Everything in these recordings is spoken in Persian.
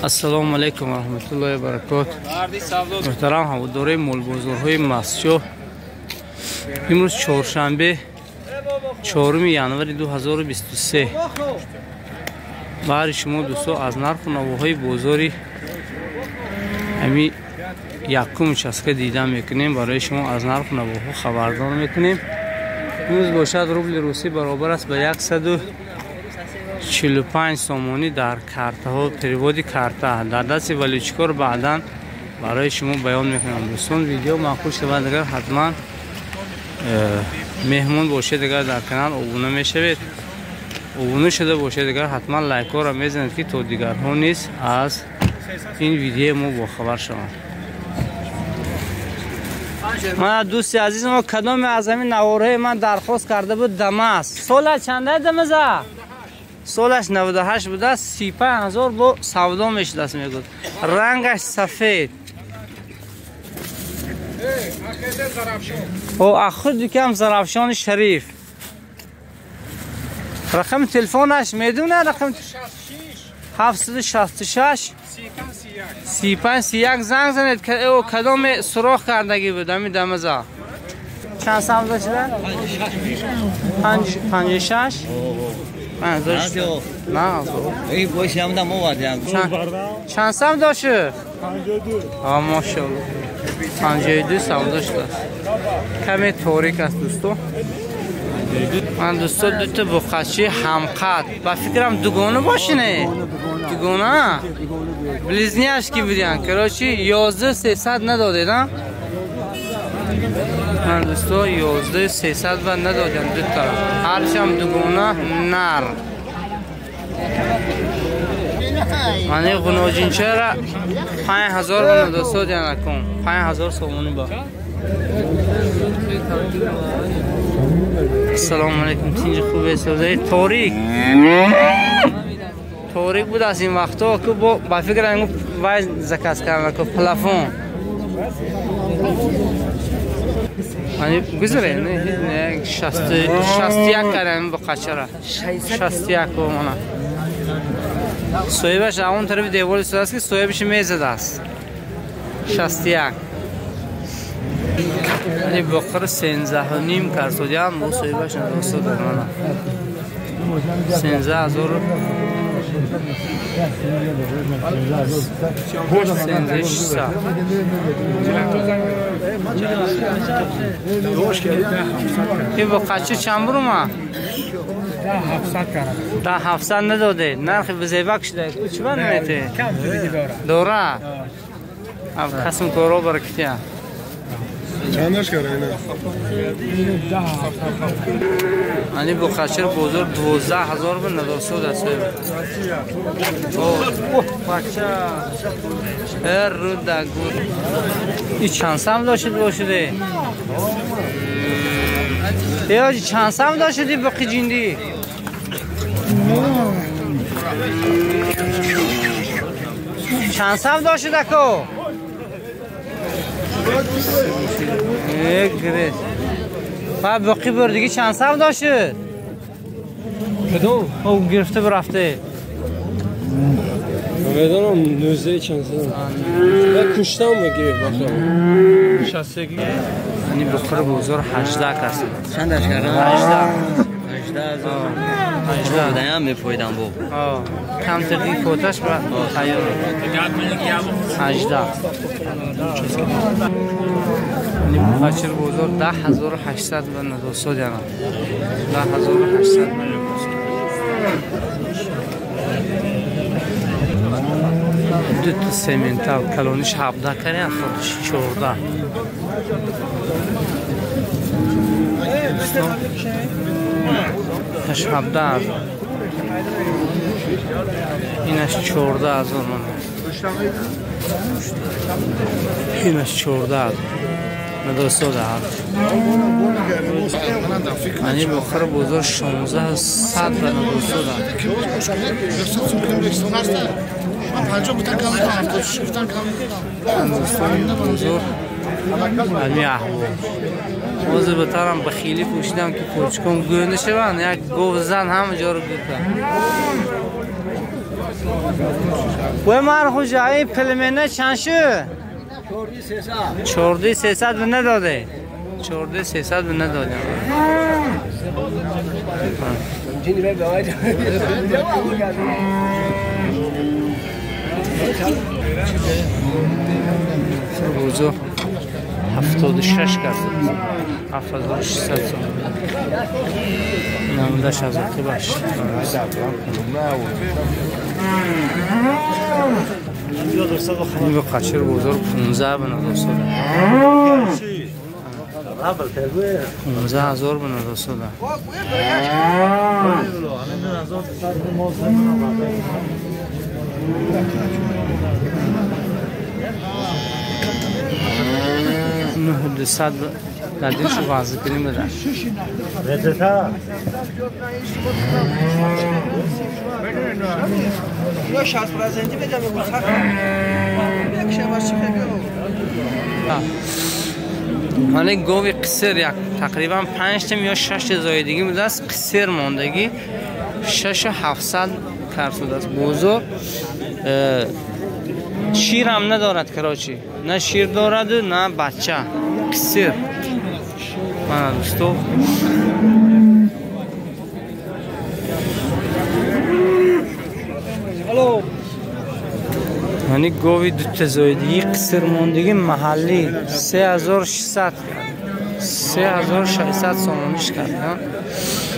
السلام علیکم و رحمت الله و برکاته. محترم هواداری مولبازارهای مسجد، امروز چهارشنبه 4 ژانویه 2023 برای شما دوستان از نرخ و نواهای بازاری امی یکم چسکه دیدن میکنیم. برای شما از نرخ و نواها خبردار میکنیم. امروز باشد روبل روسی برابر است به 145 سومانی در کارت ها، پریودی کارت در دست بلوچکار بعداً برای شما بیان میکنم. دوستان ویدیو معقول شود اگر حتما مهمون باشید، اگر در کانال ابونه میشوید، ابونه شده باشید، اگر حتما لایک ها را میزنید که تا دیگرها نیز از این ویدیو ما با خبر شوند. من دوستی عزیز ما کدام از همین نواره من درخواست کرده بود دمست. سالش چنده دمزه؟ سالش 98 بوده. 35,000 با سودا میشه دست میگود. رنگش سفید. او آخر دیگه زرافشان شریف. رقم تلفنش میدونه؟ رقم 766 3531 زنگ زنید که او کدام سوراخ کردگی بود همین دمزه. چند سودا شده؟ 56 نه ای باشی هم دم آورد. چند سم داشته؟ 52. ماشاءالله 52 سودا شده. کمی تاریک است دوستو. من دوستو دو تا بخچی همقد با فکرم دوگانه باشینه. دوگانه بلیزنیش کی بودین؟ کراچی 11300 ندادیدن. من دوستو 11300 و ندادن دو تا. هرچی هم دوگانه نر. من این غنوجینچه را 5000 و ندوستو دیان نکن. 5000 سومونی با. السلام علیکم. تینج خوبه سوزه تاریک. تاریک بود از این وقتا که با فکر اینگو وای زکاس کردن که پلافون hani güzel ne 61 کردم با قچره 61 کومانا سویبش اون طرف دیوار است که سویبش میزد است 61 یعنی بقره 13.5 کارتودیان مو سویبش نداشته درمانا 13000 این با قچه چند برو ما؟ 700 نداده. نرخ بزیبک شده چی بند میته؟ دوره قسم کارو برکتیه. چندش کرده اینه؟ اینی با خشر بزرگ 12000 به نداسته دسته بچه هر رو دگور این چند سم داشتید باشده؟ یا چند سم داشتید بقی جیندی؟ چند سم داشتید اکو؟ یک گریز باید باقی بردگی چند سم داشته؟ کدوم؟ او گرفته برفته میدانم 19 چند سم من کشتم بگیره بخوام شستگی یعنی بخور بزرگ 18 کسی چندش کردم؟ 18 دایم میپویدم بو کم تردی کوتاش با خیال 18 یعنی بخور بزرگ 10800 و ندوسته دیانم 10800 دو تا سیمنتا کلونیش 17 کنی خودش 14 اش 17 اینش 14000 من اینش 14000 ندوسته دارم. منی بخور بزرگ 1600 و ندوسته دارم. بزرگ علمی احوال موزه بطارم بخیلی پوشیدم که پوچکم گونده شوند یک گوه زن همه جا رو گفتم و مرخوش این پلمنه چند شو؟ 4,300 به نداده 4,300 به نداده روزو 76 کرد 7,600 نمودش از اکی باش این به قشر بزرگ 15 به نداسته 15,000 به نداسته نه 200 دادین شو واسه کنیم بده رضا یا 60% بدم یک شباش خیلی حالا گوی قصر یک تقریبا 5 تا یا 6 زایدگی بوده است قصر ماندگی 6,700 کار شده است بزرگ شیر هم ندارد کراچی نه شیر دارد نه بچه قصر من دوستو یعنی گوی دو تزایدگی قصر ماندگی محلی 3,600 سامانش کرد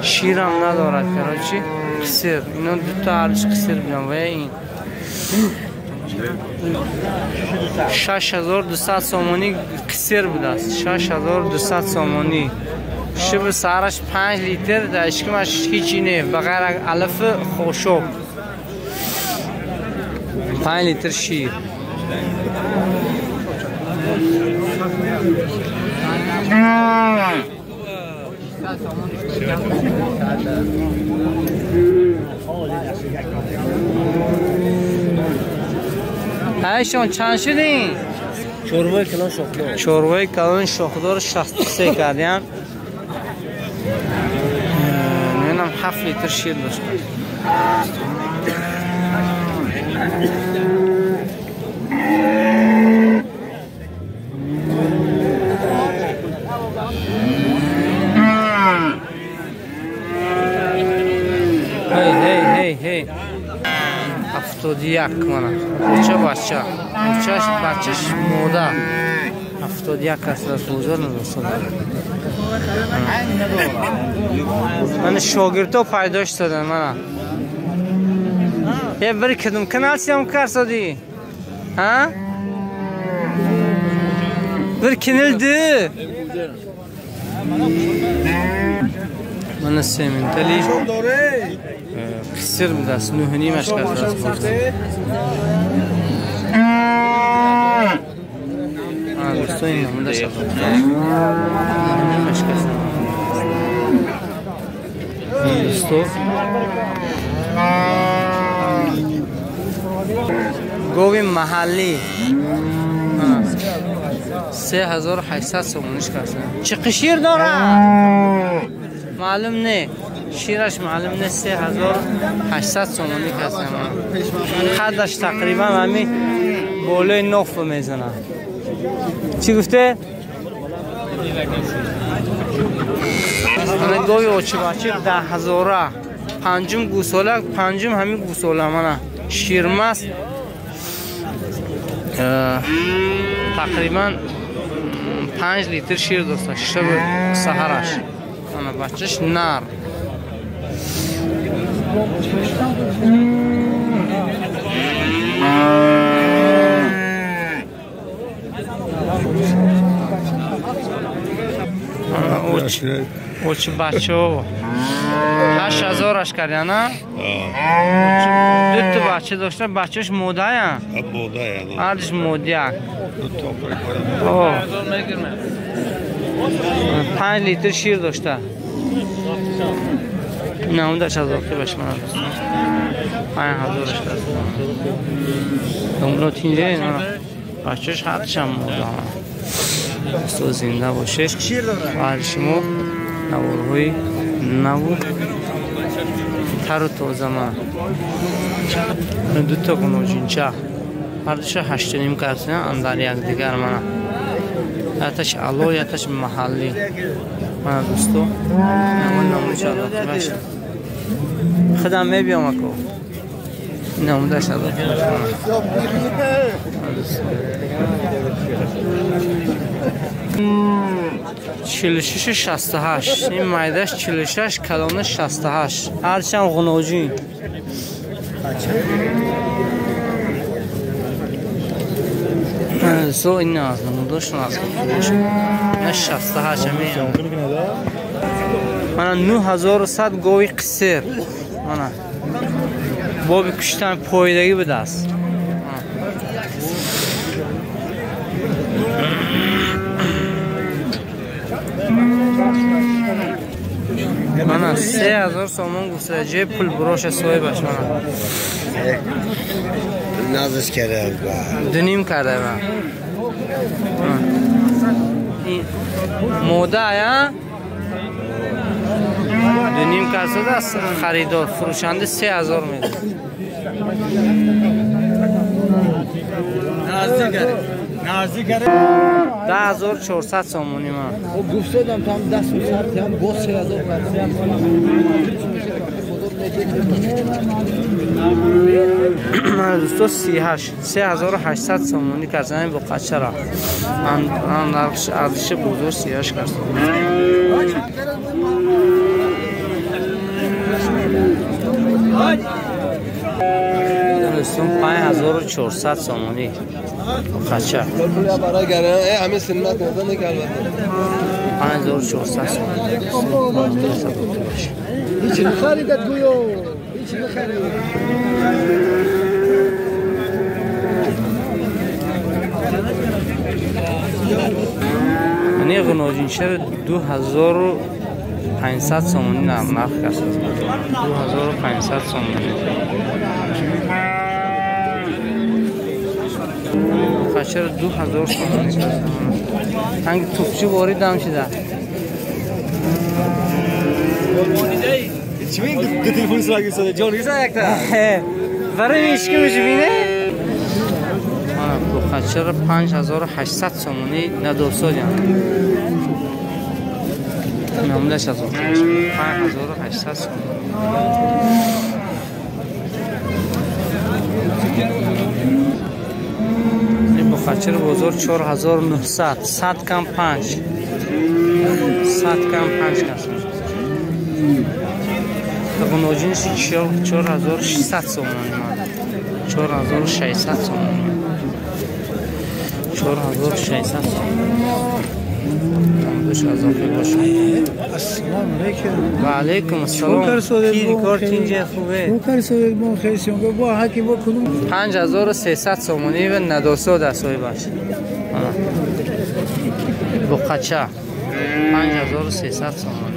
شیر هم ندارد کراچی قصر اینا دو تا عرش قصر بیان و این 6,200 سامانی قصر بوده است 6,200 سامانی شب سرش 5 لیتر در اشکمش هیچی نه بغیر علف خوشوب 5 لیتر شیر هایشون چند شدین؟ چوروای کلان شاخدار چوروای کلان شاخدار 63 کردیم نمیدونم 7 لیتر شیر داشت هی 71 منم بچهش موده 71 کسی از بزرگ نداشته من شاگردها پیداش دادن من یه بری کدوم کنال سیم کار سادی ها بری کنال ده من سیمنتالی قصر بوده است 9.5 کرده است دوستان این نمونده شد دوستو گوی محلی 3,800 سومونش کرده چه قشیر داره؟ معلوم نه شیرش معلوم نه 3,800 سومونی کرده خدش تقریبا همین بالای نخف میزنه چی گفته؟ من گوی اوچی باچی 10,000 پنجم گوساله پنجم همین گوساله منه شیرمست تقریبا 5 لیتر شیر داشته شب سحرش انا بچهش نر اوچ بچه 8,000 کرده نه؟ دو تا بچه داشته بچهش موده یا؟ هرش موده یک 5 لیتر شیر داشته نه اون داشت 1000 که بشه من داشته 5,000 کرده اون رو تینجه بچهش هرش هم موده تو زنده باشه هرشمو نوروی نو тару тоза ман дута гуножинча ҳардуша 8.5 карсина андар якдигар мана яташ алло яташ маҳаллӣ мана дӯсто намудаш алоқибаш худам мебиём ако намудаш алоқибаш 46-68 این مایدش 46 کلانه 68 هرچند غنوجین سو این از نمودش ناز نه 68 همین من 9100 گوی قصر من بابی کشتن پایدگی به دست من 3000 سومون گفته جه پول بروش سوی باش من نازش کرده دنیم کرده من موده آیا دنیم کرده است خریدار فروشنده 3000 میده نازی کرده 10400 سومونی من گفته دم tam 10 ساعت هم با 3000 من دوستو 3800 سومونی کردن با قچه را من ارزش بزرگ 38 کردم دوستون 5400 سومونی قچه برای گرم همه سنت نزدن البته 5400 سومونی هیچ نخریدت گویو هیچ نخرید من غنوجین شهر 2500 سومونی نرخ کرد 2500 سومونی خشر 2000 سومونی کرد هنگ توپچی باریدم شده Kimin telefonu sıra gösterdi? John güzel ayakta. برای میشکی میشبینه bu خچر 5800 سومونی ندوسو جان نامدش از 5800 سومونی این bu خچر بزرگ 4900 100 کم 5 100 کم 5 کسیم غنوجینش 4600 سومونی من 4600 سومونی 4600 سومونی بهش اضافه باشه السلام علیکم و علیکم السلام کی کارت اینجا خوبه شکر سوید ما خیسیم با حکی با کنم 5300 سومونی و ندوسو دستوی باشه با قچه 5300 سومونی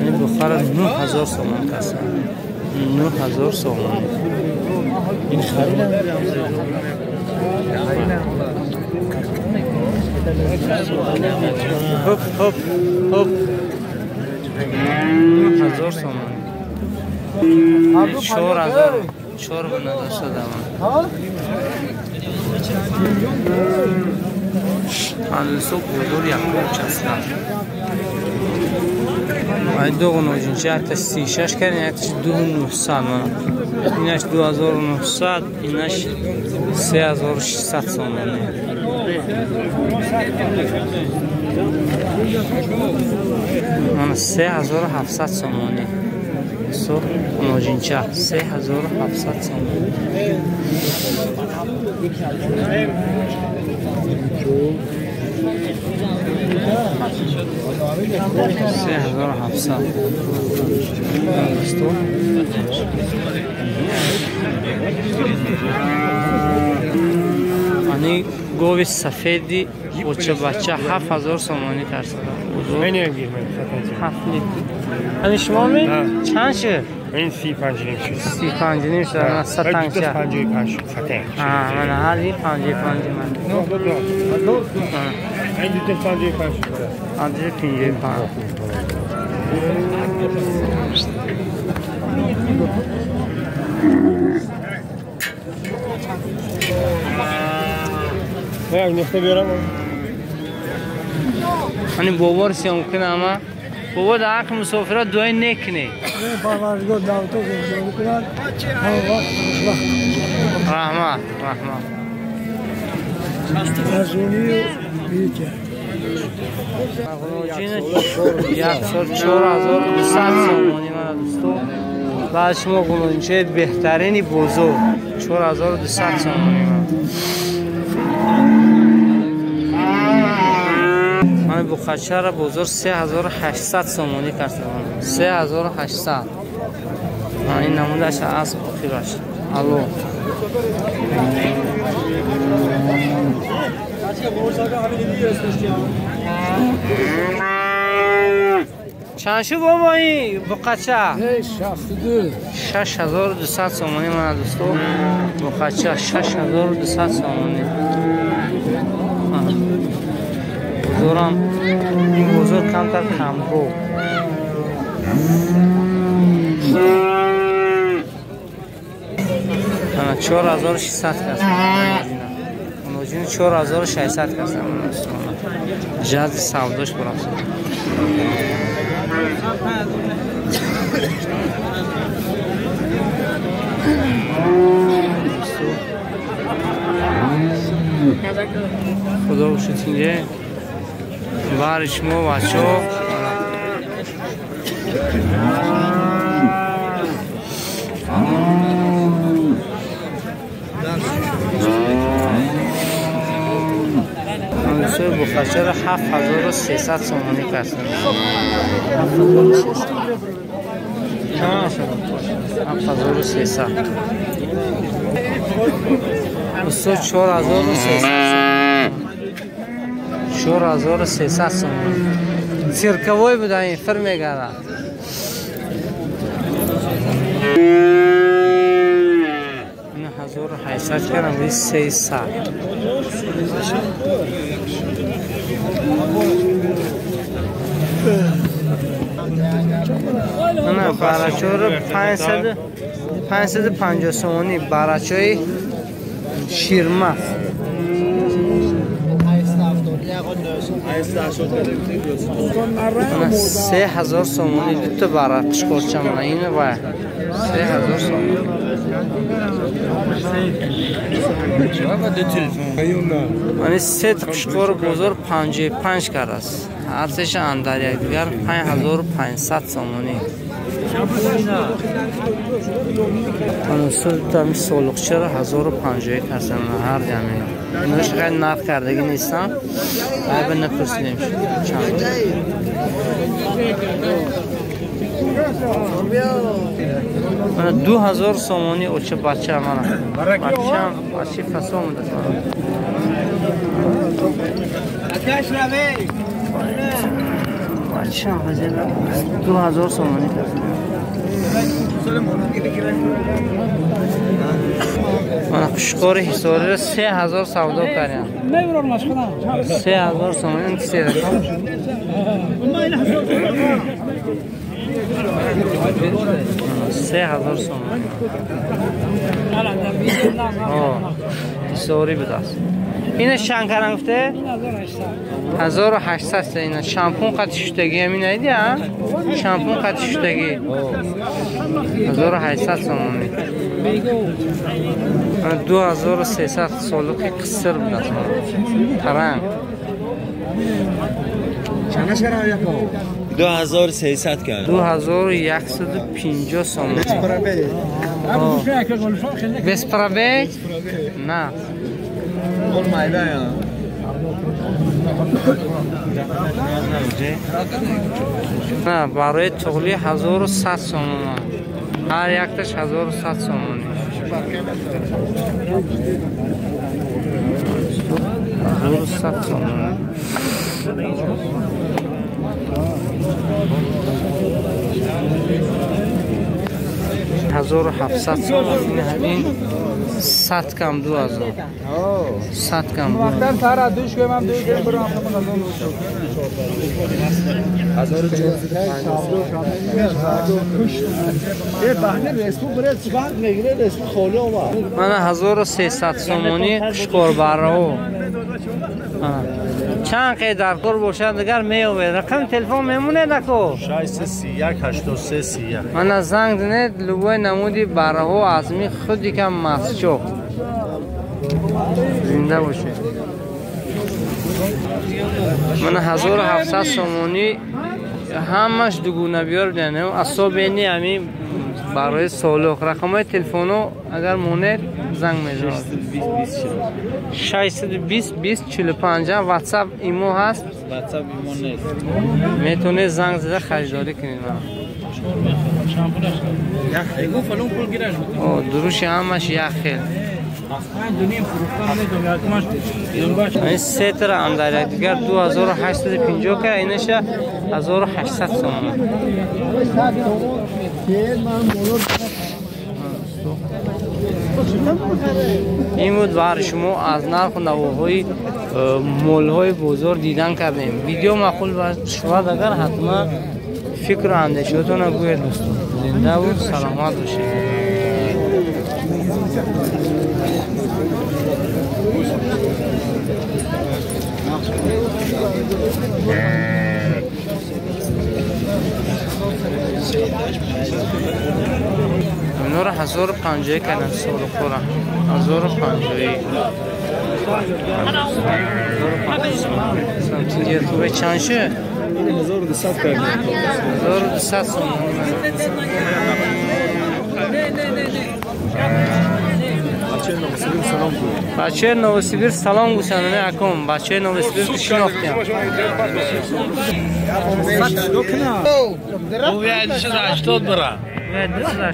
این بخار 9000 سومن کسا 9000 سومن این خریدم هپ هپ هپ 9000 سومن 4000 4 نداشته دارم اندسو بزرگ یک چسبه این دو غنوجینچه ارتش 36 کردن ارتش 2900 من اینش 2900 اینش 3600 سومنی من 3700 سومنی سو غنوجینچه 3700 سومنی 3700 ani گوی سفیدی بچه 7000 سومانی ترسیده 7 لیتر همین شما می؟ چند شه؟ این 35 نیم شد 35 نیم شد من 105 شه 55 شد فتنگ من هر یه 55 من این دیگه 55 شد آدرس 55 نه نفته بیارم hani bovar siyam kına ama baba da ak misafira doy nekne Parvardigar davto qilgan. rahmat Azuni bicha. Mag'lubiyatni 14200 somoni mana do'sto. Va shuma g'ulunchi behtarini bozor 4200 somoni mana. Mana bu qachara bozor 3800 somoni kartaman. 3800. Mana این نمودش از خیرش. الو. چند شو بابا این بقچه 6200 سومانی من دوستو بقچه 6200 سومانی بزرم این بزرگ کمتر کمرو انا 4600 کسیم اونوجین 4600 کسیم جهاز سوداش برام خدا باشید بارش مو بچه سوی بخشر 7300 سومانی کسیم 7300 دوستو 4300 سومانی سیرکوی بوده این فرمی گره این 1800 کردم بودی 300 نه براچه رو 550 سومانی براچه شیرمه 3000 سومانی دو تا براچه کرچم اینه باید 3000 سومانی من سه قشقور بزرگ 55 کرد است هر سهش اندر یک دیگر 5500 سومانی من سلطه سولقچه را 1051 هستم هر جمعی اینوش خیلی نقد کردگی نیستم باید نپرسیدیم چند من 2000 سومانی اوچه بچه من بچه فسا مونده بچه هم 2000 سومانی من قشقار حساری را 3000 سودا کردیم 3000 سومانی کسی رکم 3000 سومانی حساری بود است این شنکرم گفته 1800 این شامپون قد شدگی همین ایدی ها شامپون قد شدگی 1800 سومانی 2300 سولوکی قصر بود است ترنگ چندش کرده یکو 2300 کرد 2150 سومانی بسپرابیج نه اون مایده یا نه برای تغلی 1100 سومانی هر یکتش 1100 سومانی 1100 سومانی 1700 سوم همین 100 کم 2000 100 کم 2000 سارا دوش که من دوش برام من 1300 سومونی قشقور برو چند قدر کار باشد دیگر میوید رقم تلفن میمونه نکو 631 من از زنگ دنید لبوی نمودی برهو ازمی خودی کم مسچو زنده باشه من 1700 سومونی همش دوگونه بیار بدنه اصاب اینی همی برای سالوک رقمای تلفنو اگر مونه زنگ میزنه 620 20 45 واتساپ ایمو هست واتساپ ایمون نیست میتونه زنگ زده خریداری کنید ایگو فلون پول گیرش دروش همش یخیل این سه تر هم داره دیگر 2850 که اینش 1800 سومون این بود بر شما از نرخ نوهای مولهای بزرگ دیدن کردیم ویدیو معقول شد اگر حتما فکر اندیشتون رو گوید دوستان زنده و سلامت باشید اینا رو 1050 کنن سال خورم 1050 سمتین خوبه چند شه؟ 1200 کردیم 1200 سومون بچه نوسیبیر سلام گوشنانه اکم بچه نوسیبیر که شناختیم او بیاید 80 برا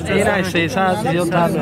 این 300 زیاد دارد